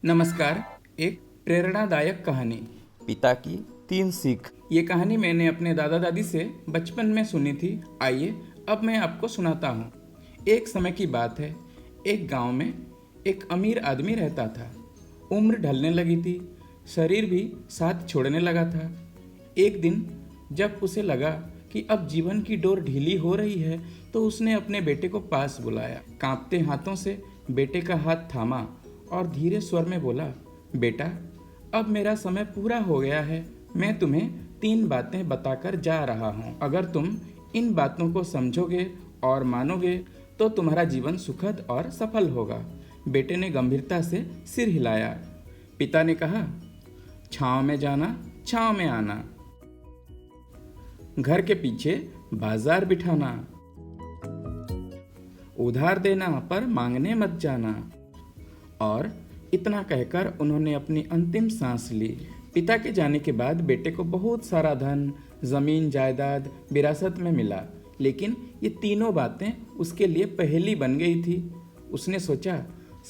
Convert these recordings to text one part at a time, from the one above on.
नमस्कार। एक प्रेरणादायक कहानी। पिता की 3 सीख। ये कहानी मैंने अपने दादा दादी से बचपन में सुनी थी। आइए अब मैं आपको सुनाता हूँ। एक समय की बात है। एक गांव में एक अमीर आदमी रहता था। उम्र ढलने लगी थी, शरीर भी साथ छोड़ने लगा था। एक दिन जब उसे लगा कि अब जीवन की डोर ढीली हो रही है, तो उसने अपने बेटे को पास बुलाया। कांपते हाथों से बेटे का हाथ थामा और धीरे स्वर में बोला, बेटा, अब मेरा समय पूरा हो गया है। मैं तुम्हें 3 बातें बताकर जा रहा हूँ। अगर तुम इन बातों को समझोगे और मानोगे तो तुम्हारा जीवन सुखद और सफल होगा। बेटे ने गंभीरता से सिर हिलाया। पिता ने कहा, छाँव में जाना, छाँव में आना, घर के पीछे बाजार बिठाना, उधार देना पर मांगने मत जाना। और इतना कहकर उन्होंने अपनी अंतिम सांस ली। पिता के जाने के बाद बेटे को बहुत सारा धन, जमीन जायदाद विरासत में मिला, लेकिन ये तीनों बातें उसके लिए पहेली बन गई थी। उसने सोचा,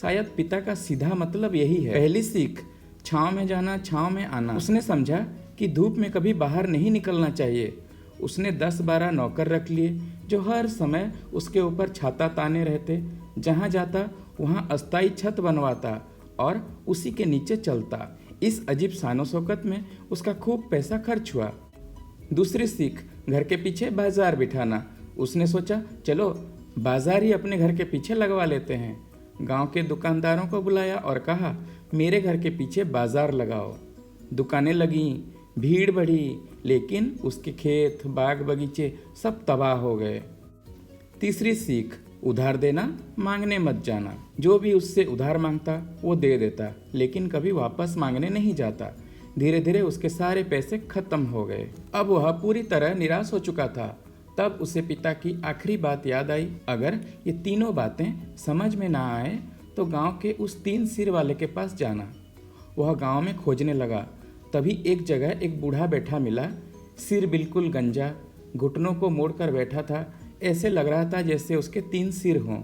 शायद पिता का सीधा मतलब यही है। पहली सीख, छाँव में जाना, छाँव में आना। उसने समझा कि धूप में कभी बाहर नहीं निकलना चाहिए। उसने 10-12 नौकर रख लिए जो हर समय उसके ऊपर छाता ताने रहते। जहाँ जाता वहाँ अस्थायी छत बनवाता और उसी के नीचे चलता। इस अजीब शानो शौकत में उसका खूब पैसा खर्च हुआ। दूसरी सीख, घर के पीछे बाजार बिठाना। उसने सोचा, चलो बाजार ही अपने घर के पीछे लगवा लेते हैं। गांव के दुकानदारों को बुलाया और कहा, मेरे घर के पीछे बाजार लगाओ। दुकानें लगीं, भीड़ बढ़ी, लेकिन उसके खेत, बाग बगीचे सब तबाह हो गए। तीसरी सीख, उधार देना, मांगने मत जाना। जो भी उससे उधार मांगता वो दे देता, लेकिन कभी वापस मांगने नहीं जाता। धीरे धीरे उसके सारे पैसे खत्म हो गए। अब वह पूरी तरह निराश हो चुका था। तब उसे पिता की आखिरी बात याद आई, अगर ये तीनों बातें समझ में ना आए तो गांव के उस 3 सिर वाले के पास जाना। वह गांव में खोजने लगा। तभी एक जगह एक बूढ़ा बैठा मिला। सिर बिल्कुल गंजा, घुटनों को मोड़कर बैठा था। ऐसे लग रहा था जैसे उसके 3 सिर हों।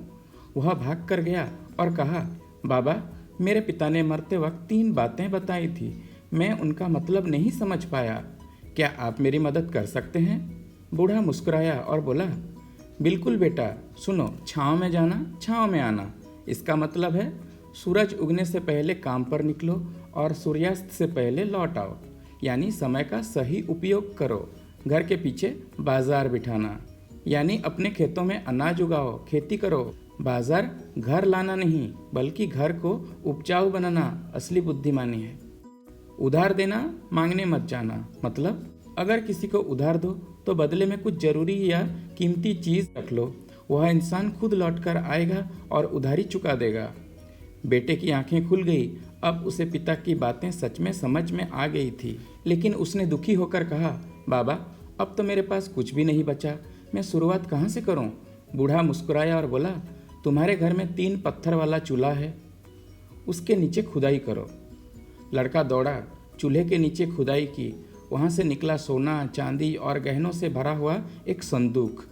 वह भाग कर गया और कहा, बाबा, मेरे पिता ने मरते वक्त 3 बातें बताई थी। मैं उनका मतलब नहीं समझ पाया। क्या आप मेरी मदद कर सकते हैं? बूढ़ा मुस्कुराया और बोला, बिल्कुल बेटा, सुनो, छाँव में जाना, छाँव में आना। इसका मतलब है सूरज उगने से पहले काम पर निकलो और सूर्यास्त से पहले लौट आओ, यानी समय का सही उपयोग करो। घर के पीछे बाजार बिठाना, यानी अपने खेतों में अनाज उगाओ, खेती करो। बाजार घर लाना नहीं, बल्कि घर को उपजाऊ बनाना असली बुद्धिमानी है। उधार देना, मांगने मत जाना, मतलब अगर किसी को उधार दो तो बदले में कुछ जरूरी या कीमती चीज़ रख लो। वह इंसान खुद लौट कर आएगा और उधारी चुका देगा। बेटे की आंखें खुल गई। अब उसे पिता की बातें सच में समझ में आ गई थी, लेकिन उसने दुखी होकर कहा, बाबा, अब तो मेरे पास कुछ भी नहीं बचा। मैं शुरुआत कहाँ से करूँ? बूढ़ा मुस्कुराया और बोला, तुम्हारे घर में 3 पत्थर वाला चूल्हा है, उसके नीचे खुदाई करो। लड़का दौड़ा, चूल्हे के नीचे खुदाई की। वहाँ से निकला सोना, चांदी और गहनों से भरा हुआ एक संदूक।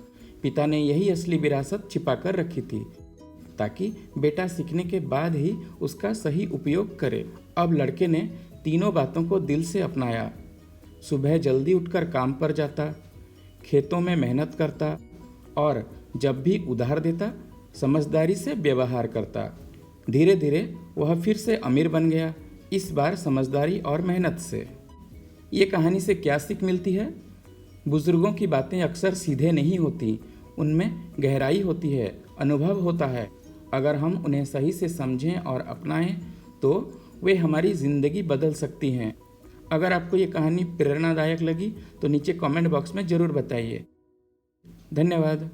पिता ने यही असली विरासत छिपा कर रखी थी, ताकि बेटा सीखने के बाद ही उसका सही उपयोग करे। अब लड़के ने तीनों बातों को दिल से अपनाया। सुबह जल्दी उठकर काम पर जाता, खेतों में मेहनत करता और जब भी उधार देता समझदारी से व्यवहार करता। धीरे धीरे वह फिर से अमीर बन गया, इस बार समझदारी और मेहनत से। ये कहानी से क्या सीख मिलती है? बुजुर्गों की बातें अक्सर सीधे नहीं होती, उनमें गहराई होती है, अनुभव होता है। अगर हम उन्हें सही से समझें और अपनाएं तो वे हमारी ज़िंदगी बदल सकती हैं। अगर आपको ये कहानी प्रेरणादायक लगी तो नीचे कमेंट बॉक्स में ज़रूर बताइए। धन्यवाद।